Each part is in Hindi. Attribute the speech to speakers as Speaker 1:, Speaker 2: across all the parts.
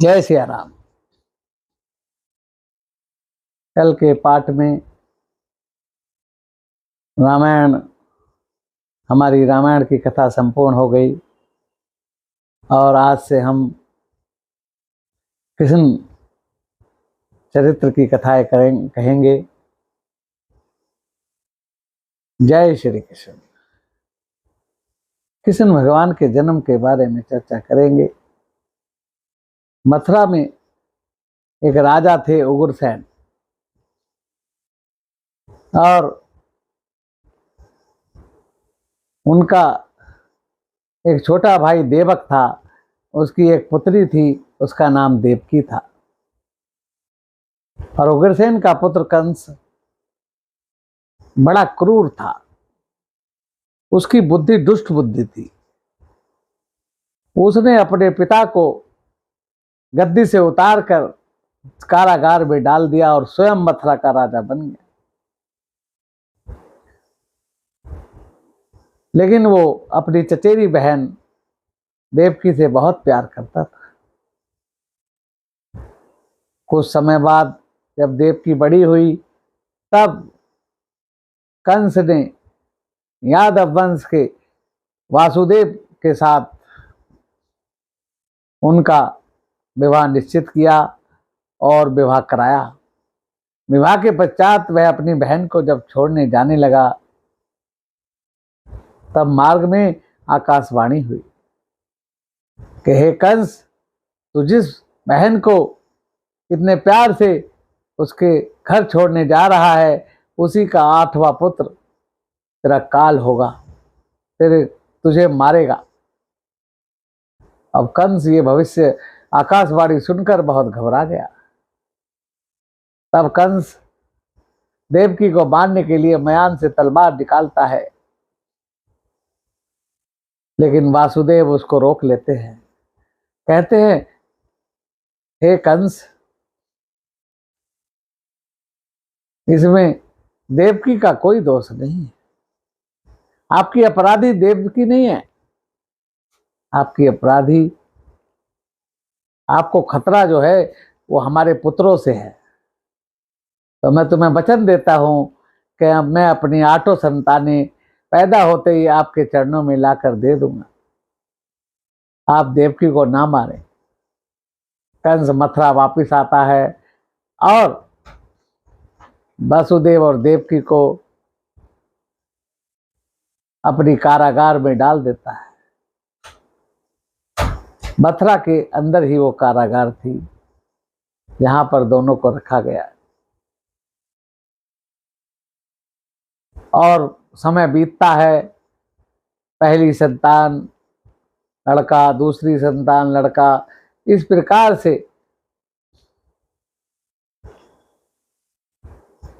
Speaker 1: जय सिया राम। कल के पाठ में हमारी रामायण की कथा संपूर्ण हो गई और आज से हम कृष्ण चरित्र की कथाएं कहेंगे। जय श्री कृष्ण। कृष्ण भगवान के जन्म के बारे में चर्चा करेंगे। मथुरा में एक राजा थे उग्रसेन, और उनका एक छोटा भाई देवक था। उसकी एक पुत्री थी, उसका नाम देवकी था। और उग्रसेन का पुत्र कंस बड़ा क्रूर था। उसकी बुद्धि दुष्ट बुद्धि थी। उसने अपने पिता को गद्दी से उतारकर कारागार में डाल दिया और स्वयं मथुरा का राजा बन गया। लेकिन वो अपनी चचेरी बहन देवकी से बहुत प्यार करता था। कुछ समय बाद जब देवकी बड़ी हुई, तब कंस ने यादव वंश के वासुदेव के साथ उनका विवाह निश्चित किया और विवाह कराया। विवाह के पश्चात वह अपनी बहन को जब छोड़ने जाने लगा, तब मार्ग में आकाशवाणी हुई कि हे कंस, तू जिस बहन को इतने प्यार से उसके घर छोड़ने जा रहा है, उसी का 8वां पुत्र तेरा काल होगा, तुझे मारेगा। अब कंस ये भविष्य आकाशवाणी सुनकर बहुत घबरा गया। तब कंस देवकी को मारने के लिए म्यान से तलवार निकालता है, लेकिन वासुदेव उसको रोक लेते हैं। कहते हैं, हे कंस, इसमें देवकी का कोई दोष नहीं है। आपकी अपराधी देवकी नहीं है, आपकी अपराधी, आपको खतरा जो है वो हमारे पुत्रों से है। तो मैं तुम्हें वचन देता हूं कि अब मैं अपनी 8 संतानें पैदा होते ही आपके चरणों में लाकर दे दूंगा, आप देवकी को ना मारें। कंस मथुरा वापिस आता है और वासुदेव और देवकी को अपनी कारागार में डाल देता है। मथुरा के अंदर ही वो कारागार थी जहां पर दोनों को रखा गया। और समय बीतता है, पहली संतान लड़का, दूसरी संतान लड़का, इस प्रकार से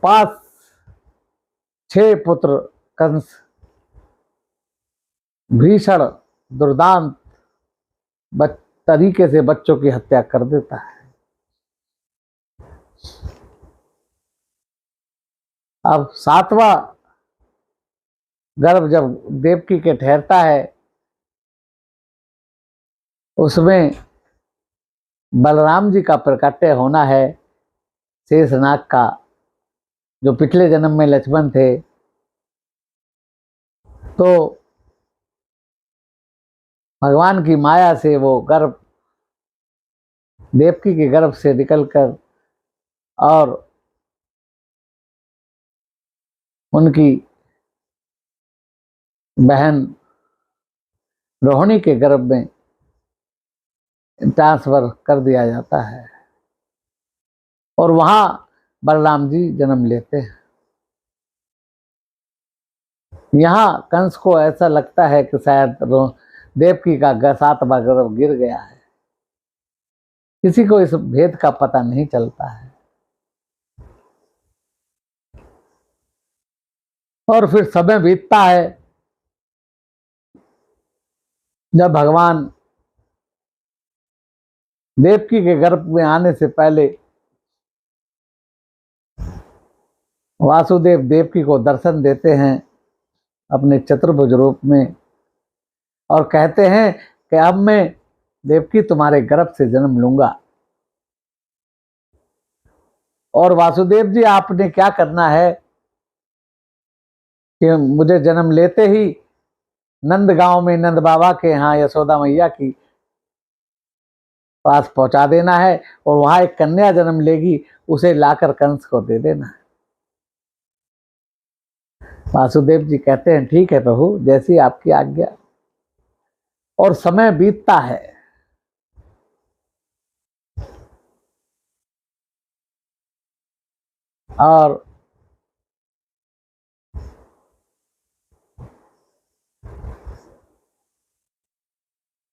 Speaker 1: 5-6 पुत्र कंस भीषण दुर्दांत तरीके से बच्चों की हत्या कर देता है। अब 7वां गर्भ जब देवकी के ठहरता है, उसमें बलराम जी का प्रकट्य होना है, शेषनाग का, जो पिछले जन्म में लक्ष्मण थे। तो भगवान की माया से वो गर्भ देवकी के गर्भ से निकलकर और उनकी बहन रोहिणी के गर्भ में ट्रांसफर कर दिया जाता है और वहां बलराम जी जन्म लेते हैं। यहाँ कंस को ऐसा लगता है कि शायद देवकी का 7वां गर्भ गिर गया है। किसी को इस भेद का पता नहीं चलता है। और फिर समय बीतता है, जब भगवान देवकी के गर्भ में आने से पहले वासुदेव देवकी को दर्शन देते हैं अपने चतुर्भुज रूप में और कहते हैं कि अब मैं देवकी तुम्हारे गर्भ से जन्म लूंगा। और वासुदेव जी आपने क्या करना है कि मुझे जन्म लेते ही नंद गांव में नंद बाबा के यहाँ यशोदा मैया की पास पहुंचा देना है और वहां एक कन्या जन्म लेगी, उसे लाकर कंस को दे देना है। वासुदेव जी कहते हैं ठीक है प्रभु, जैसी आपकी आज्ञा। और समय बीतता है। और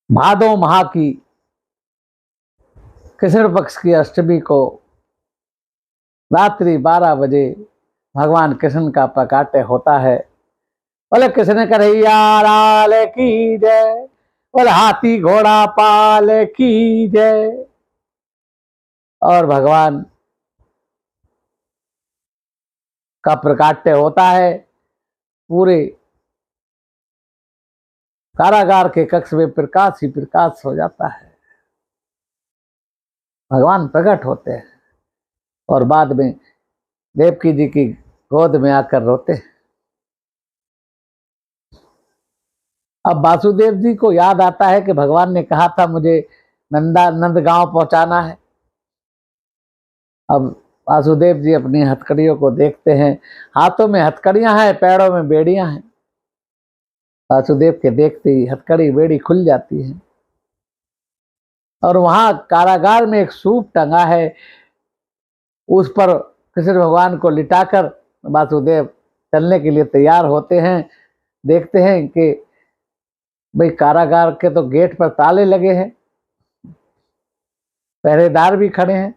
Speaker 1: भादो माह की कृष्ण पक्ष की अष्टमी को रात्रि 12 बजे भगवान कृष्ण का प्रकाट्य होता है। बोले कृष्ण कन्हैया लाल की जय, बोले हाथी घोड़ा पाल की जय। और भगवान का प्रकाट्य होता है। पूरे कारागार के कक्ष में प्रकाश ही प्रकाश हो जाता है। भगवान प्रकट होते हैं और बाद में देवकी जी की गोद में आकर रोते हैं। अब वासुदेव जी को याद आता है कि भगवान ने कहा था मुझे नंदगांव पहुंचाना है। अब वासुदेव जी अपनी हथकड़ियों को देखते हैं, हाथों में हथकड़ियां हैं, पैरों में बेड़ियां हैं। वासुदेव के देखते ही हथकड़ी बेड़ी खुल जाती है और वहां कारागार में एक सूप टंगा है, उस पर कृष्ण भगवान को लिटाकर वासुदेव चलने के लिए तैयार होते हैं। देखते हैं कि भाई कारागार के तो गेट पर ताले लगे हैं, पहरेदार भी खड़े हैं,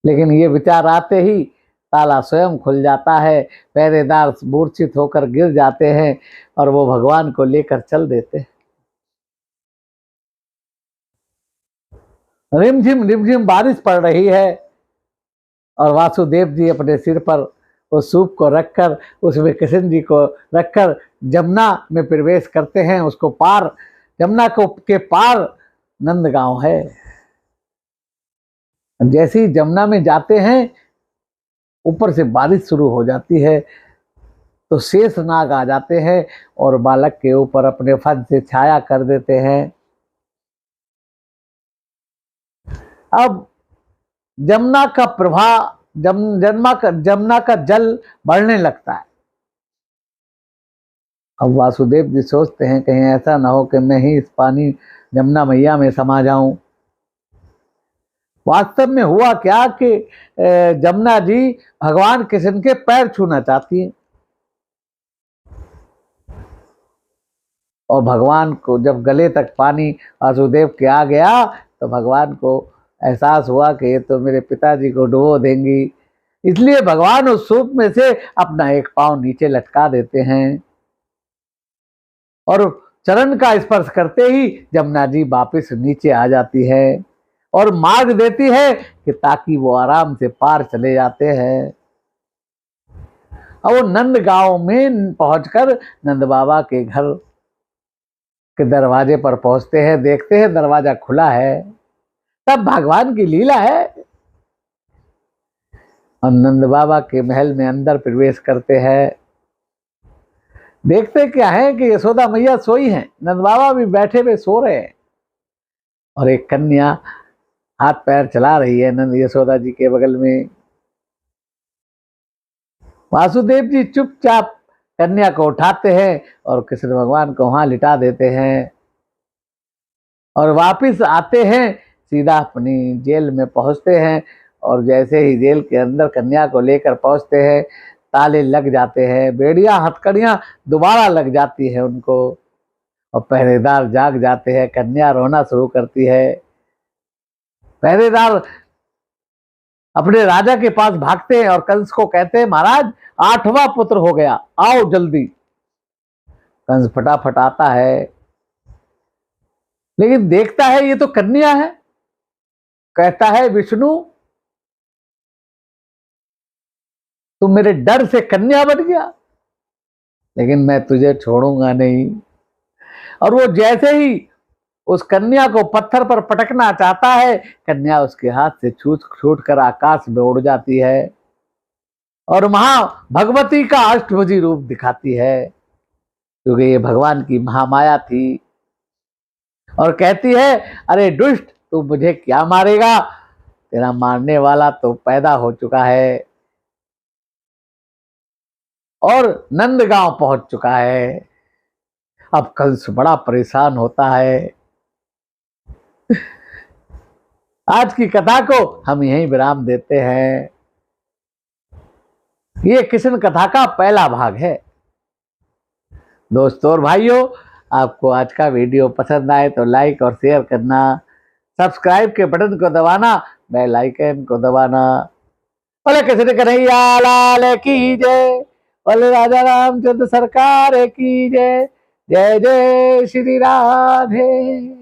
Speaker 1: लेकिन ये विचार आते ही ताला स्वयं खुल जाता है। पहरेदार मूर्छित होकर गिर जाते हैं और वो भगवान को लेकर चल देते हैं। रिमझिम बारिश पड़ रही है और वासुदेव जी अपने सिर पर उस सूप को रखकर, उसमें कृष्ण जी को रखकर जमुना में प्रवेश करते हैं। उसको पार, जमुना को के पार नंदगांव है। जैसे ही जमुना में जाते हैं, ऊपर से बारिश शुरू हो जाती है तो शेष नाग आ जाते हैं और बालक के ऊपर अपने फन से छाया कर देते हैं। अब जमुना का प्रवाह, जमुना का जल बढ़ने लगता है। अब वासुदेव जी सोचते हैं कहीं ऐसा ना हो कि मैं ही इस पानी जमुना मैया में समा जाऊं। वास्तव में हुआ क्या कि जमुना जी भगवान कृष्ण के पैर छूना चाहती हैं और भगवान को जब गले तक पानी वासुदेव के आ गया तो भगवान को एहसास हुआ कि ये तो मेरे पिताजी को डुबो देंगी। इसलिए भगवान उस सूप में से अपना एक पांव नीचे लटका देते हैं और चरण का स्पर्श करते ही जमुना जी वापिस नीचे आ जाती है और मार्ग देती है कि ताकि वो आराम से पार चले जाते हैं। और वो नंद गांव में पहुंचकर नंद बाबा के घर के दरवाजे पर पहुंचते हैं। देखते हैं दरवाजा खुला है, तब भगवान की लीला है। और नंद बाबा के महल में अंदर प्रवेश करते हैं। देखते क्या है कि यशोदा मैया सोई हैं, नंद बाबा भी बैठे हुए सो रहे हैं और एक कन्या हाथ पैर चला रही है नंद यशोदा जी के बगल में। वासुदेव जी चुपचाप कन्या को उठाते हैं और कृष्ण भगवान को वहां लिटा देते हैं और वापिस आते हैं, सीधा अपनी जेल में पहुंचते हैं। और जैसे ही जेल के अंदर कन्या को लेकर पहुंचते हैं, ताले लग जाते हैं, बेड़ियां हथकड़ियां दोबारा लग जाती है उनको और पहरेदार जाग जाते हैं। कन्या रोना शुरू करती है। पहरेदार अपने राजा के पास भागते हैं और कंस को कहते हैं महाराज 8वां पुत्र हो गया, आओ जल्दी। कंस फटाफट आता है, लेकिन देखता है ये तो कन्या है। कहता है विष्णु तू मेरे डर से कन्या बन गया, लेकिन मैं तुझे छोड़ूंगा नहीं। और वो जैसे ही उस कन्या को पत्थर पर पटकना चाहता है। कन्या उसके हाथ से छूट कर आकाश में उड़ जाती है और वहां भगवती का अष्टभुजी रूप दिखाती है, क्योंकि ये भगवान की महामाया थी। और कहती है, अरे दुष्ट, तू मुझे क्या मारेगा, तेरा मारने वाला तो पैदा हो चुका है और नंदगांव पहुंच चुका है। अब कंस बड़ा परेशान होता है। आज की कथा को हम यहीं विराम देते हैं। ये कृष्ण कथा का पहला भाग है। दोस्तों और भाइयों, आपको आज का वीडियो पसंद आए तो लाइक और शेयर करना, सब्सक्राइब के बटन को दबाना, बेल आइकन को दबाना। बोले कृष्ण कन्हैया लाल की जय, बोले राजा रामचंद्र सरकार की जय। जय जय श्री राधे।